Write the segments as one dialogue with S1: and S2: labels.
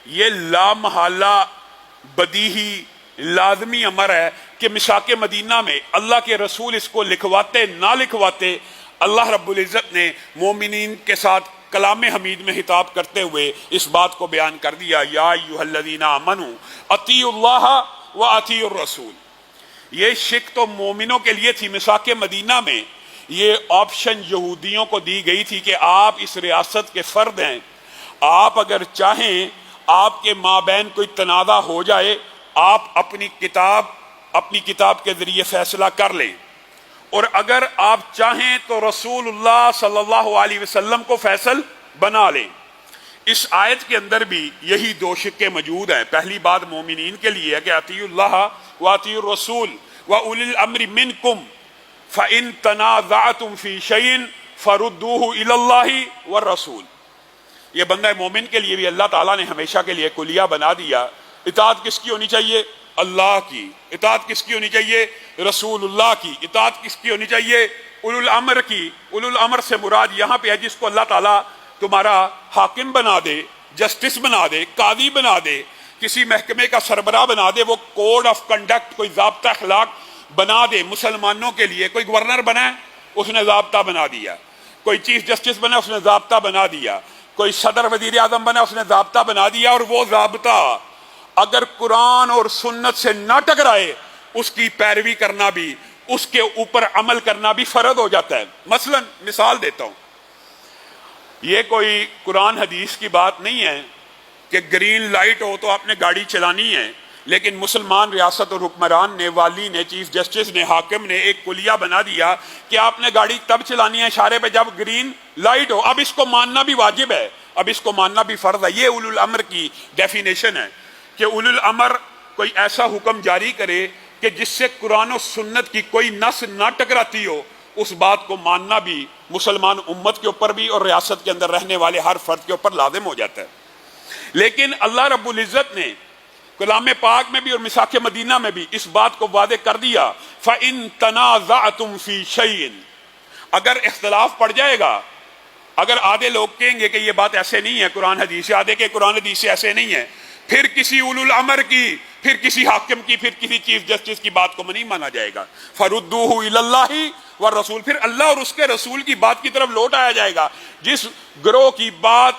S1: یہ لامحالہ بدیہی لازمی امر ہے کہ مساک مدینہ میں اللہ کے رسول اس کو لکھواتے نہ لکھواتے، اللہ رب العزت نے مومنین کے ساتھ کلام حمید میں خطاب کرتے ہوئے اس بات کو بیان کر دیا، یا ایھا الذین آمنوا اطیعوا اللہ و اطیعوا الرسول۔ یہ شک تو مومنوں کے لیے تھی۔ مساک مدینہ میں یہ آپشن یہودیوں کو دی گئی تھی کہ آپ اس ریاست کے فرد ہیں، آپ اگر چاہیں آپ کے مابین کوئی تنازع ہو جائے، آپ اپنی کتاب کے ذریعے فیصلہ کر لیں، اور اگر آپ چاہیں تو رسول اللہ صلی اللہ علیہ وسلم کو فیصل بنا لیں۔ اس آیت کے اندر بھی یہی دو شقیں موجود ہیں۔ پہلی بات مومنین کے لیے ہے کہ اطیعوا اللہ و اطیعوا الرسول و اولی الامر منکم فإن تنازعتم فی شیء فردوہ الی اللہ والرسول۔ یہ بندہ مومن کے لیے بھی اللہ تعالیٰ نے ہمیشہ کے لیے کلیہ بنا دیا۔ اطاعت کس کی ہونی چاہیے؟ اللہ کی۔ اطاعت کس کی ہونی چاہیے؟ رسول اللہ کی۔ اطاعت کس کی ہونی چاہیے؟ اولو الامر کی۔ اولو الامر سے مراد یہاں پہ ہے جس کو اللہ تعالیٰ تمہارا حاکم بنا دے، جسٹس بنا دے، قاضی بنا دے، کسی محکمے کا سربراہ بنا دے، وہ کوڈ آف کنڈکٹ، کوئی ضابطہ اخلاق بنا دے مسلمانوں کے لیے۔ کوئی گورنر بنا ہے، اس نے ضابطہ بنا دیا۔ کوئی چیف جسٹس بنا، اس نے ضابطہ بنا دیا۔ کوئی صدر وزیر اعظم بنا، اس نے ضابطہ بنا دیا، اور وہ ضابطہ اگر قرآن اور سنت سے نہ ٹکرائے، اس کی پیروی کرنا بھی، اس کے اوپر عمل کرنا بھی فرض ہو جاتا ہے۔ مثلا مثال دیتا ہوں، یہ کوئی قرآن حدیث کی بات نہیں ہے کہ گرین لائٹ ہو تو آپ نے گاڑی چلانی ہے، لیکن مسلمان ریاست اور حکمران نے، والی نے، چیف جسٹس نے، حاکم نے ایک کلیہ بنا دیا کہ آپ نے گاڑی تب چلانی ہے اشارے پہ جب گرین لائٹ ہو۔ اب اس کو ماننا بھی واجب ہے، اب اس کو ماننا بھی فرض ہے۔ یہ اولو الامر کی ڈیفینیشن ہے کہ اولو الامر کوئی ایسا حکم جاری کرے کہ جس سے قرآن و سنت کی کوئی نص نہ ٹکراتی ہو، اس بات کو ماننا بھی مسلمان امت کے اوپر بھی اور ریاست کے اندر رہنے والے ہر فرد کے اوپر لازم ہو جاتا ہے۔ لیکن اللہ رب العزت نے کلام پاک میں بھی اور مساک مدینہ میں بھی اس بات کو واضح کر دیا، فَإِن تَنَازَعْتُمْ فِي شَيْءٍ، اگر اختلاف پڑ جائے گا، اگر آدھے لوگ کہیں گے کہ یہ بات ایسے نہیں ہے قرآن حدیث سے، آدھے کہ قرآن حدیث سے ایسے نہیں ہے، پھر کسی اولو الامر کی، پھر کسی حاکم کی، پھر کسی چیف جسٹس کی بات کو نہیں مانا جائے گا۔ فَرُدُّوهُ إِلَى اللَّهِ وَالرَّسُولِ، پھر اللہ اور اس کے رسول کی بات کی طرف لوٹ آیا جائے گا۔ جس گروہ کی بات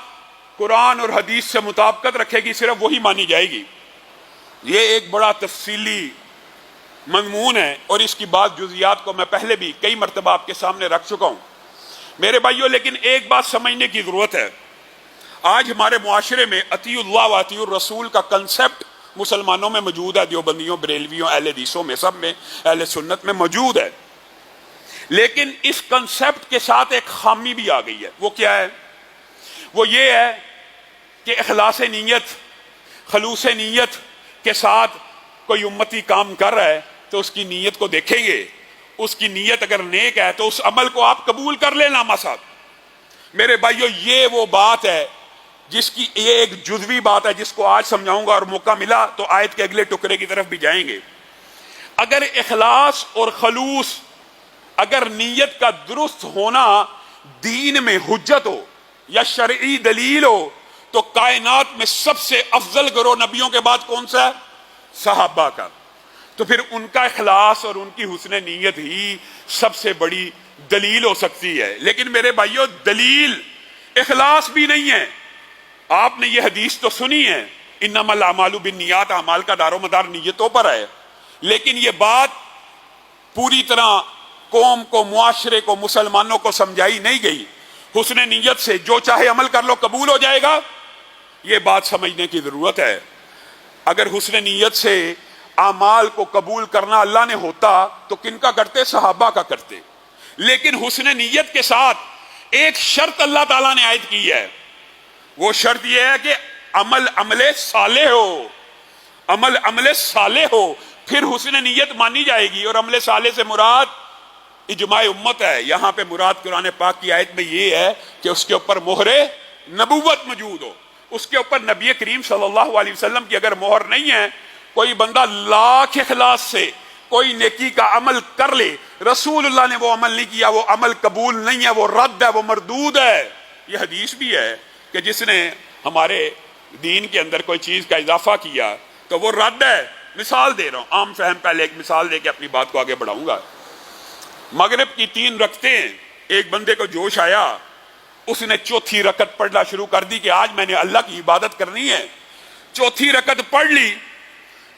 S1: قرآن اور حدیث سے مطابقت رکھے گی صرف وہی مانی جائے گی۔ یہ ایک بڑا تفصیلی مضمون ہے، اور اس کی بات جزیات کو میں پہلے بھی کئی مرتبہ آپ کے سامنے رکھ چکا ہوں میرے بھائیوں۔ لیکن ایک بات سمجھنے کی ضرورت ہے، آج ہمارے معاشرے میں اطیعوا اللہ و اطیعوا الرسول کا کنسپٹ مسلمانوں میں موجود ہے، دیوبندیوں، بریلویوں، اہل حدیثوں میں، سب میں، اہل سنت میں موجود ہے۔ لیکن اس کنسپٹ کے ساتھ ایک خامی بھی آ گئی ہے۔ وہ کیا ہے؟ وہ یہ ہے کہ اخلاص نیت، خلوص نیت کے ساتھ کوئی امتی کام کر رہا ہے تو اس کی نیت کو دیکھیں گے، اس کی نیت اگر نیک ہے تو اس عمل کو آپ قبول کر لیں نامہ صاحب۔ میرے بھائیو، یہ وہ بات ہے جس کی یہ ایک جزوی بات ہے جس کو آج سمجھاؤں گا، اور موقع ملا تو آیت کے اگلے ٹکڑے کی طرف بھی جائیں گے۔ اگر اخلاص اور خلوص، اگر نیت کا درست ہونا دین میں حجت ہو یا شرعی دلیل ہو، تو کائنات میں سب سے افضل گروہ نبیوں کے بعد کون سا ہے؟ صحابہ کا۔ تو پھر ان کا اخلاص اور ان کی حسن نیت ہی سب سے بڑی دلیل ہو سکتی ہے۔ لیکن میرے بھائیوں، دلیل اخلاص بھی نہیں ہے۔ آپ نے یہ حدیث تو سنی ہے، انما الاعمال بالنیات، اعمال کا دار و مدار نیتوں پر ہے، لیکن یہ بات پوری طرح قوم کو، معاشرے کو، مسلمانوں کو سمجھائی نہیں گئی۔ حسن نیت سے جو چاہے عمل کر لو قبول ہو جائے گا، یہ بات سمجھنے کی ضرورت ہے۔ اگر حسن نیت سے اعمال کو قبول کرنا اللہ نے ہوتا تو کن کا کرتے؟ صحابہ کا کرتے۔ لیکن حسن نیت کے ساتھ ایک شرط اللہ تعالیٰ نے عائد کی ہے، وہ شرط یہ ہے کہ عمل صالح ہو، عمل صالح ہو، پھر حسن نیت مانی جائے گی۔ اور عمل صالح سے مراد اجماع امت ہے۔ یہاں پہ مراد قرآن پاک کی آیت میں یہ ہے کہ اس کے اوپر مہر نبوت موجود ہو، اس کے اوپر نبی کریم صلی اللہ علیہ وسلم کی اگر مہر نہیں ہے، کوئی بندہ لاکھ اخلاص سے کوئی نیکی کا عمل کر لے، رسول اللہ نے وہ عمل نہیں کیا، وہ عمل قبول نہیں ہے، وہ رد ہے، وہ مردود ہے۔ یہ حدیث بھی ہے کہ جس نے ہمارے دین کے اندر کوئی چیز کا اضافہ کیا تو وہ رد ہے. مثال دے رہا ہوں عام فہم، پہلے ایک مثال دے کے اپنی بات کو آگے بڑھاؤں گا. مغرب کی 3 رکعتیں، ایک بندے کو جوش آیا، اس نے چوتھی رکعت پڑھنا شروع کر دی کہ آج میں نے اللہ کی عبادت کرنی ہے. چوتھی رکعت پڑھ لی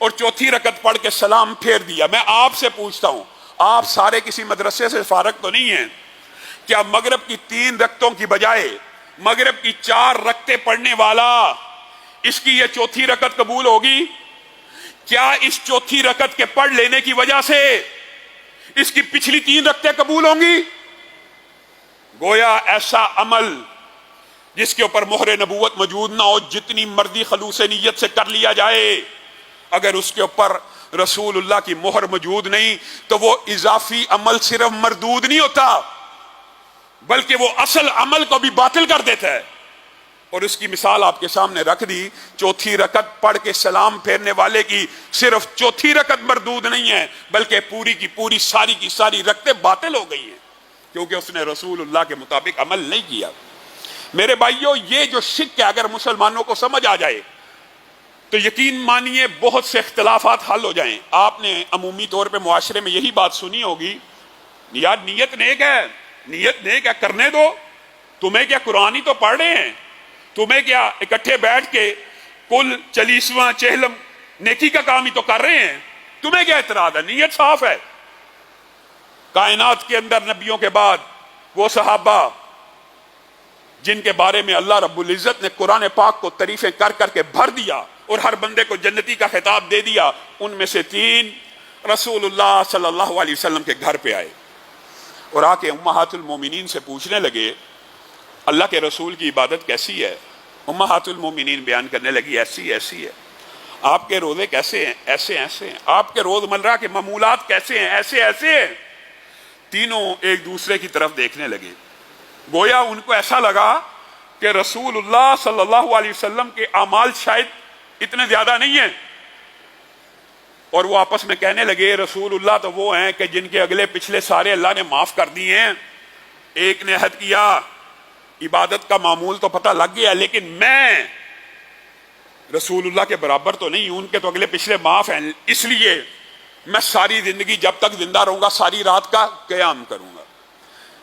S1: اور چوتھی رکعت پڑھ کے سلام پھیر دیا. میں آپ سے پوچھتا ہوں، آپ سارے کسی مدرسے سے فارغ تو نہیں ہیں؟ کیا مغرب کی 3 رکعتوں کی بجائے مغرب کی 4 رکعتیں پڑھنے والا، اس کی یہ چوتھی رکعت قبول ہوگی؟ کیا اس چوتھی رکعت کے پڑھ لینے کی وجہ سے اس کی پچھلی 3 رکعتیں قبول ہوں گی؟ گویا ایسا عمل جس کے اوپر مہر نبوت موجود نہ ہو، جتنی مرضی خلوص نیت سے کر لیا جائے، اگر اس کے اوپر رسول اللہ کی مہر موجود نہیں تو وہ اضافی عمل صرف مردود نہیں ہوتا، بلکہ وہ اصل عمل کو بھی باطل کر دیتا ہے. اور اس کی مثال آپ کے سامنے رکھ دی. چوتھی رکعت پڑھ کے سلام پھیرنے والے کی صرف چوتھی رکعت مردود نہیں ہے، بلکہ پوری کی پوری ساری کی ساری رکعتیں باطل ہو گئی ہیں، کیونکہ اس نے رسول اللہ کے مطابق عمل نہیں کیا. میرے بھائیوں، یہ جو شک ہے اگر مسلمانوں کو سمجھ آ جائے تو یقین مانیے بہت سے اختلافات حل ہو جائیں. آپ نے عمومی طور پہ معاشرے میں یہی بات سنی ہوگی، یار نیت نیک ہے، نیت نیک ہے، کرنے دو. تمہیں کیا قرآن ہی تو پڑھ رہے ہیں؟ تمہیں کیا اکٹھے بیٹھ کے کل 40واں 46 نیکی کا کام ہی تو کر رہے ہیں؟ تمہیں کیا اعتراض ہے؟ نیت صاف ہے. کائنات کے اندر نبیوں کے بعد وہ صحابہ جن کے بارے میں اللہ رب العزت نے قرآن پاک کو تعریفیں کر کر کے بھر دیا اور ہر بندے کو جنتی کا خطاب دے دیا، ان میں سے 3 رسول اللہ صلی اللہ علیہ وسلم کے گھر پہ آئے اور آ کے امہات المومنین سے پوچھنے لگے اللہ کے رسول کی عبادت کیسی ہے؟ امہات المومنین بیان کرنے لگی ایسی ایسی ہے. آپ کے روزے کیسے ہیں؟ ایسے ایسے ہیں. آپ کے روز مرہ کے معمولات کیسے ہیں؟ ایسے ایسے ہیں. تینوں ایک دوسرے کی طرف دیکھنے لگے. گویا ان کو ایسا لگا کہ رسول اللہ صلی اللہ علیہ وسلم کے اعمال شاید اتنے زیادہ نہیں ہیں، اور وہ آپس میں کہنے لگے رسول اللہ تو وہ ہیں کہ جن کے اگلے پچھلے سارے اللہ نے معاف کر دیے ہیں. ایک نے عہد کیا، عبادت کا معمول تو پتہ لگ گیا، لیکن میں رسول اللہ کے برابر تو نہیں ہوں، ان کے تو اگلے پچھلے معاف ہیں، اس لیے میں ساری زندگی جب تک زندہ رہوں گا ساری رات کا قیام کروں گا.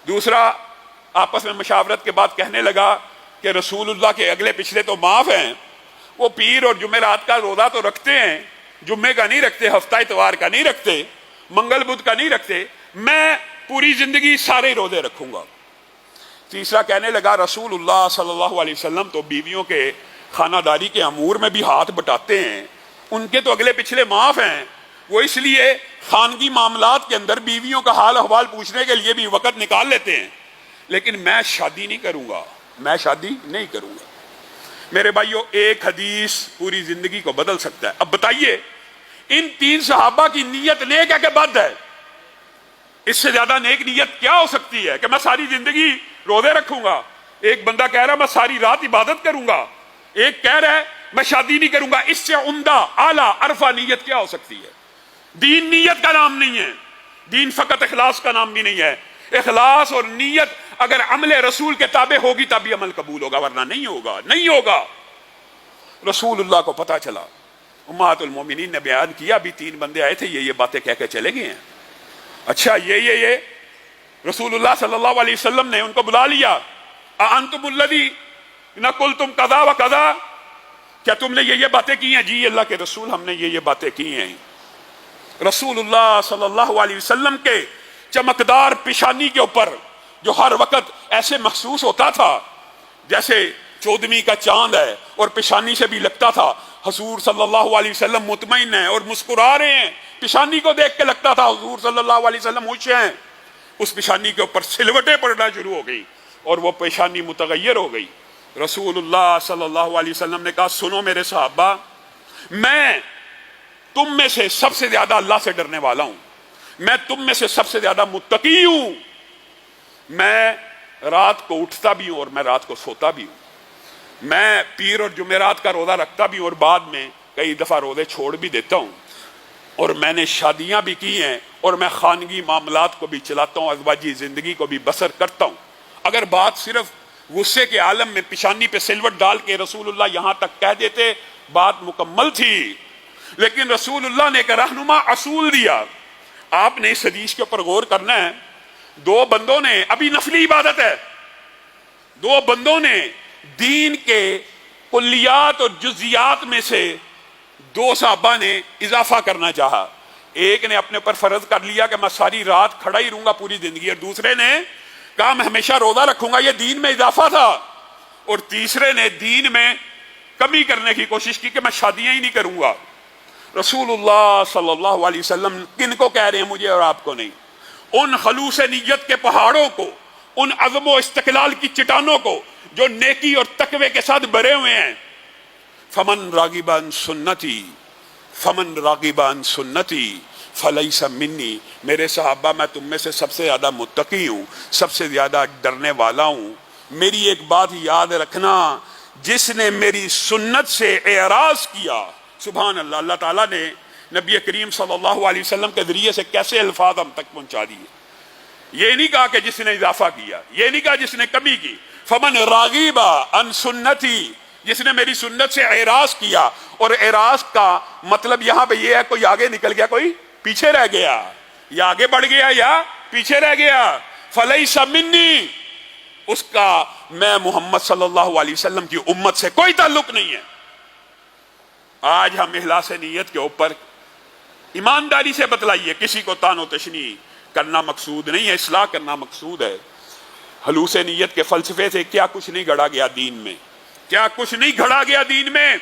S1: دوسرا آپس میں مشاورت کے بعد کہنے لگا کہ رسول اللہ کے اگلے پچھلے تو معاف ہیں، وہ پیر اور جمعرات کا روزہ تو رکھتے ہیں، جمعے کا نہیں رکھتے، ہفتہ اتوار کا نہیں رکھتے، منگل بدھ کا نہیں رکھتے، میں پوری زندگی سارے روزے رکھوں گا. تیسرا کہنے لگا رسول اللہ صلی اللہ علیہ وسلم تو بیویوں کے خانہ داری کے امور میں بھی ہاتھ بٹاتے ہیں، ان کے تو اگلے پچھلے معاف ہیں، وہ اس لیے خانگی معاملات کے اندر بیویوں کا حال احوال پوچھنے کے لیے بھی وقت نکال لیتے ہیں، لیکن میں شادی نہیں کروں گا، میں شادی نہیں کروں گا. میرے بھائیوں، ایک حدیث پوری زندگی کو بدل سکتا ہے. اب بتائیے ان 3 صحابہ کی نیت نیک ہے کہ بد ہے؟ اس سے زیادہ نیک نیت کیا ہو سکتی ہے کہ میں ساری زندگی روزے رکھوں گا؟ ایک بندہ کہہ رہا ہے میں ساری رات عبادت کروں گا، ایک کہہ رہا ہے میں شادی نہیں کروں گا. اس سے عمدہ اعلیٰ عرفہ نیت کیا ہو سکتی ہے؟ دین نیت کا نام نہیں ہے، دین فقط اخلاص کا نام بھی نہیں ہے. اخلاص اور نیت اگر عمل رسول کے تابع ہوگی تبھی عمل قبول ہوگا، ورنہ نہیں ہوگا، نہیں ہوگا. رسول اللہ کو پتا چلا، امہات المومنین نے بیان کیا بھی 3 بندے آئے تھے، یہ باتیں کہہ کے چلے گئے ہیں. اچھا یہ رسول اللہ صلی اللہ علیہ وسلم نے ان کو بلا لیا. انتم الذین قلتم قضا و قضا، کیا تم نے یہ باتیں کی ہیں؟ جی اللہ کے رسول ہم نے یہ باتیں کی ہیں. رسول اللہ صلی اللہ علیہ وسلم کے چمکدار پیشانی کے اوپر جو ہر وقت ایسے محسوس ہوتا تھا جیسے 14ویں کا چاند ہے، اور پیشانی سے بھی لگتا تھا حضور صلی اللہ علیہ وسلم مطمئن ہیں اور مسکرا رہے ہیں. پیشانی کو دیکھ کے لگتا تھا حضور صلی اللہ علیہ وسلم خوش ہیں. اس پیشانی کے اوپر سلوٹیں پڑنا شروع ہو گئی اور وہ پیشانی متغیر ہو گئی. رسول اللہ صلی اللہ علیہ وسلم نے کہا سنو میرے صحابہ، میں تم میں سے سب سے زیادہ اللہ سے ڈرنے والا ہوں، میں تم میں سے سب سے زیادہ متقی ہوں، میں رات کو اٹھتا بھی ہوں اور میں رات کو سوتا بھی ہوں، میں پیر اور جمعرات کا روزہ رکھتا بھی ہوں اور بعد میں کئی دفعہ روزے چھوڑ بھی دیتا ہوں، اور میں نے شادیاں بھی کی ہیں اور میں خانگی معاملات کو بھی چلاتا ہوں، ازواجی زندگی کو بھی بسر کرتا ہوں. اگر بات صرف غصے کے عالم میں پیشانی پہ سلوٹ ڈال کے رسول اللہ یہاں تک کہہ دیتے، بات مکمل تھی۔ لیکن رسول اللہ نے ایک رہنما اصول دیا، آپ نے اس حدیث کے اوپر غور کرنا ہے۔ دو بندوں نے، ابھی نفلی عبادت ہے، دو بندوں نے دین کے کلیات اور جزیات میں سے دو صحابہ نے اضافہ کرنا چاہا۔ ایک نے اپنے پر فرض کر لیا کہ میں ساری رات کھڑا ہی رہوں گا پوری زندگی، اور دوسرے نے کہا میں ہمیشہ روزہ رکھوں گا، یہ دین میں اضافہ تھا۔ اور تیسرے نے دین میں کمی کرنے کی کوشش کی کہ میں شادیاں ہی نہیں کروں گا۔ رسول اللہ صلی اللہ علیہ وسلم کن کو کہہ رہے ہیں؟ مجھے اور آپ کو نہیں، ان خلوص نیت کے پہاڑوں کو، ان عزم و استقلال کی چٹانوں کو جو نیکی اور تقوی کے ساتھ بھرے ہوئے ہیں۔ فمن راغب عن سنتی، فمن راغب عن سنتی فلیس منی، میرے صحابہ میں تم میں سے سب سے زیادہ متقی ہوں، سب سے زیادہ ڈرنے والا ہوں۔ میری ایک بات یاد رکھنا، جس نے میری سنت سے اعراض کیا، سبحان اللہ، اللہ تعالیٰ نے نبی کریم صلی اللہ علیہ وسلم کے ذریعے سے کیسے الفاظ ہم تک پہنچا دیے۔ یہ نہیں کہا کہ جس نے اضافہ کیا، یہ نہیں کہا جس نے کمی کی۔ فمن راغب عن سنتی، جس نے میری سنت سے اعراض کیا، اور اعراض کا مطلب یہاں پہ یہ ہے کوئی آگے نکل گیا، کوئی پیچھے رہ گیا، یا آگے بڑھ گیا یا پیچھے رہ گیا، فلیس منی، اس کا میں محمد صلی اللہ علیہ وسلم کی امت سے کوئی تعلق نہیں ہے۔ آج ہم اخلاص نیت کے اوپر ایمانداری سے بتلائیے، کسی کو تان و تشنیع کرنا مقصود نہیں ہے، اصلاح کرنا مقصود ہے۔ خلوص نیت کے فلسفے سے کیا کچھ نہیں گھڑا گیا دین میں، کیا کچھ نہیں گھڑا گیا دین میں۔